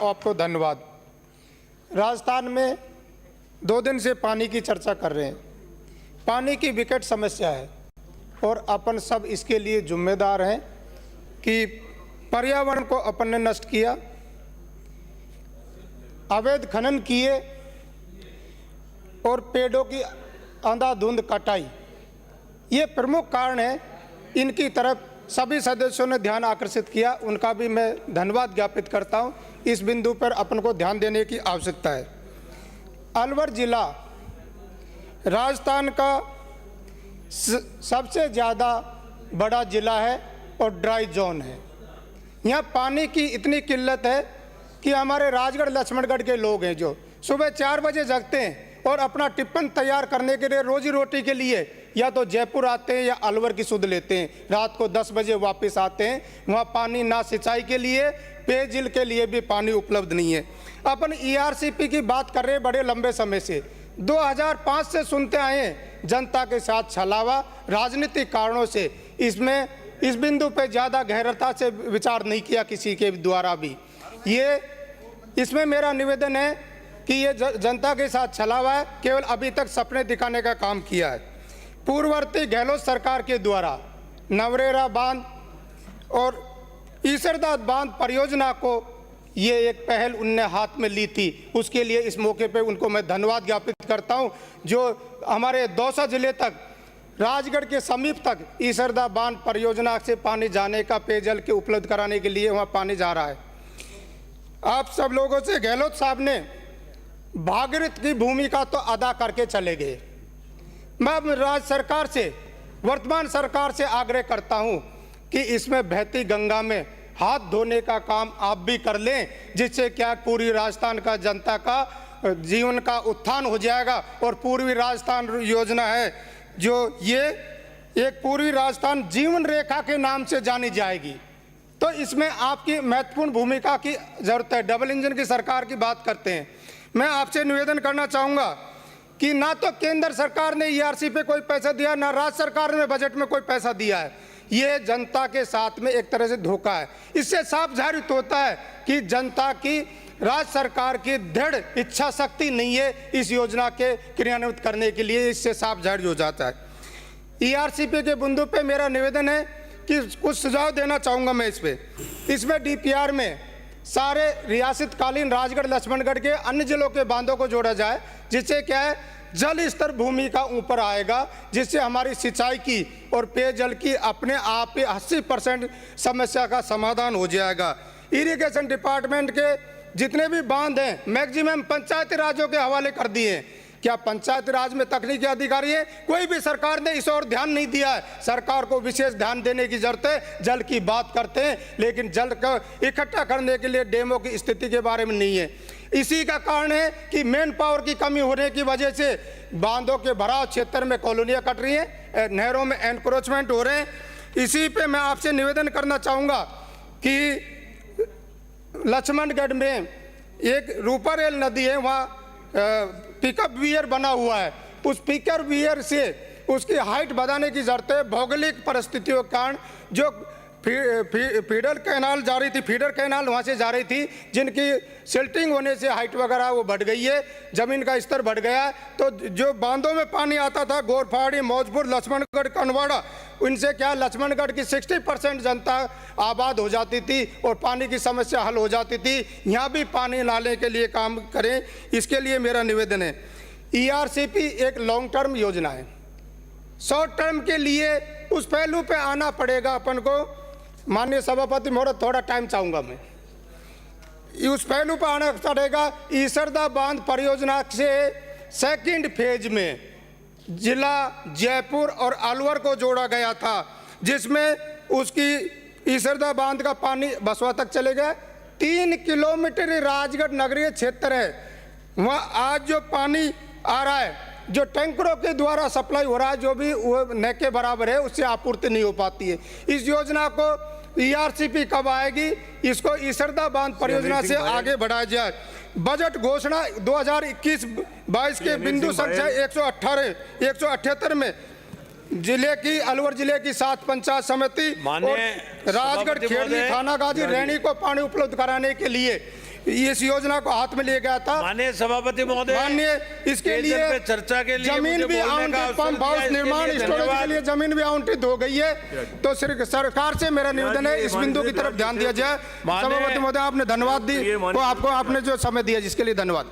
आपको धन्यवाद। राजस्थान में 2 दिन से पानी की चर्चा कर रहे हैं। पानी की विकट समस्या है और अपन सब इसके लिए जिम्मेदार हैं कि पर्यावरण को अपन ने नष्ट किया, अवैध खनन किए और पेड़ों की अंधाधुंध कटाई, ये प्रमुख कारण है। इनकी तरफ सभी सदस्यों ने ध्यान आकर्षित किया, उनका भी मैं धन्यवाद ज्ञापित करता हूं। इस बिंदु पर अपन को ध्यान देने की आवश्यकता है। अलवर जिला राजस्थान का सबसे ज़्यादा बड़ा जिला है और ड्राई जोन है। यहाँ पानी की इतनी किल्लत है कि हमारे राजगढ़ लक्ष्मणगढ़ के लोग हैं जो सुबह 4 बजे जगते हैं और अपना टिफ़िन तैयार करने के लिए रोजी रोटी के लिए या तो जयपुर आते हैं या अलवर की सुध लेते हैं, रात को 10 बजे वापस आते हैं। वहाँ पानी ना सिंचाई के लिए, पेयजल के लिए भी पानी उपलब्ध नहीं है। अपन ईआरसीपी की बात कर रहे हैं बड़े लंबे समय से, 2005 से सुनते आए हैं। जनता के साथ छलावा, राजनीतिक कारणों से इसमें इस बिंदु पे ज़्यादा गहरता से विचार नहीं किया किसी के द्वारा भी। ये इसमें मेरा निवेदन है कि ये जनता के साथ छलावा है, केवल अभी तक सपने दिखाने का काम किया है। पूर्ववर्ती गहलोत सरकार के द्वारा नवरेरा बांध और ईसरदा बांध परियोजना को ये एक पहल उनने हाथ में ली थी, उसके लिए इस मौके पे उनको मैं धन्यवाद ज्ञापित करता हूं। जो हमारे दौसा जिले तक, राजगढ़ के समीप तक ईसरदा बांध परियोजना से पानी जाने का, पेयजल के उपलब्ध कराने के लिए वहाँ पानी जा रहा है। आप सब लोगों से गहलोत साहब ने भागीरथ की भूमिका तो अदा करके चले गए। मैं अब राज्य सरकार से, वर्तमान सरकार से आग्रह करता हूं कि इसमें बहती गंगा में हाथ धोने का काम आप भी कर लें, जिससे क्या पूरी राजस्थान का जनता का जीवन का उत्थान हो जाएगा। और पूर्वी राजस्थान योजना है जो ये एक पूर्वी राजस्थान जीवन रेखा के नाम से जानी जाएगी, तो इसमें आपकी महत्वपूर्ण भूमिका की जरूरत है। डबल इंजन की सरकार की बात करते हैं। मैं आपसे निवेदन करना चाहूँगा कि ना तो केंद्र सरकार ने ईआरसी पे कोई पैसा दिया, ना राज्य सरकार ने बजट में कोई पैसा दिया है। ये जनता के साथ में एक तरह से धोखा है। इससे साफ जाहिर होता है कि जनता की, राज्य सरकार की दृढ़ इच्छा शक्ति नहीं है इस योजना के क्रियान्वित करने के लिए। इससे साफ जाहिर हो जाता है। ईआरसीपी के बिंदु पे मेरा निवेदन है कि कुछ सुझाव देना चाहूँगा मैं इसमें डीपीआर में सारे रियासतकालीन राजगढ़ लक्ष्मणगढ़ के अन्य जिलों के बांधों को जोड़ा जाए, जिससे क्या है जल स्तर भूमि का ऊपर आएगा, जिससे हमारी सिंचाई की और पेयजल की अपने आप ही 80% समस्या का समाधान हो जाएगा। इरिगेशन डिपार्टमेंट के जितने भी बांध हैं मैक्सिमम पंचायती राज्यों के हवाले कर दिए हैं। क्या पंचायती राज में तकनीकी अधिकारी है? कोई भी सरकार ने इस ओर ध्यान नहीं दिया है। सरकार को विशेष ध्यान देने की जरूरत है। जल की बात करते हैं लेकिन जल को इकट्ठा करने के लिए डैमों की स्थिति के बारे में नहीं है। इसी का कारण है कि मैन पावर की कमी होने की वजह से बांधों के भराव क्षेत्र में कॉलोनियाँ कट रही हैं, नहरों में एनक्रोचमेंट हो रहे हैं। इसी पे मैं आपसे निवेदन करना चाहूँगा कि लक्ष्मणगढ़ में एक रूपारेल नदी है, वहाँ पिकअप वियर बना हुआ है। उस पिकअप वियर से उसकी हाइट बढ़ाने की जरूरत है। भौगोलिक परिस्थितियों के कारण जो फीडर कैनाल जा रही थी, फीडर कैनाल वहाँ से जा रही थी, जिनकी सिल्टिंग होने से हाइट वगैरह वो बढ़ गई है, ज़मीन का स्तर बढ़ गया है। तो जो बांधों में पानी आता था, गोरफाड़ी, मौजपुर, लक्ष्मणगढ़, कनवाड़ा, उनसे क्या लक्ष्मणगढ़ की 60% जनता आबाद हो जाती थी और पानी की समस्या हल हो जाती थी। यहाँ भी पानी लाने के लिए काम करें, इसके लिए मेरा निवेदन है। ईआरसीपी एक लॉन्ग टर्म योजना है, शॉर्ट टर्म के लिए उस पहलू पे आना पड़ेगा अपन को। माननीय सभापति महोदय, थोड़ा टाइम चाहूँगा मैं, उस पहलू पर आना पड़ेगा। ईसरदा बांध परियोजना से सेकंड फेज में जिला जयपुर और अलवर को जोड़ा गया था, जिसमें उसकी ईसरदा बांध का पानी बसवा तक चले गया। 3 किलोमीटर राजगढ़ नगरीय क्षेत्र है, वहाँ आज जो पानी आ रहा है, जो टैंकरों के द्वारा सप्लाई हो रहा है, जो भी वो न के बराबर है, उससे आपूर्ति नहीं हो पाती है। इस योजना को ईआरसीपी कब आएगी, इसको ईसरदा बांध परियोजना से आगे बढ़ाया जाए। बजट घोषणा 2021-22 के बिंदु संख्या 178 में जिले की, अलवर जिले की 7 पंचायत समिति और राजगढ़, खेड़ली, थानागाजी, रैणी को पानी उपलब्ध कराने के लिए इस योजना को हाथ में लिए गया था। माननीय सभापति महोदय, माननीय इसके पेयजल लिए पे चर्चा के लिए जमीन मुझे भी बोलने का आवंटित, अवसर पंप हाउस दिया, इसके निर्माण लिए स्टोरेज के धन्यवाद। लिए जमीन भी आवंटित हो गई है। तो सरकार से मेरा निवेदन है इस बिंदु की तरफ ध्यान दिया जाए। माननीय- सभापति महोदय आपने धन्यवाद दी, ये माननीय- तो आपको आपने जो समय दिया जिसके लिए धन्यवाद।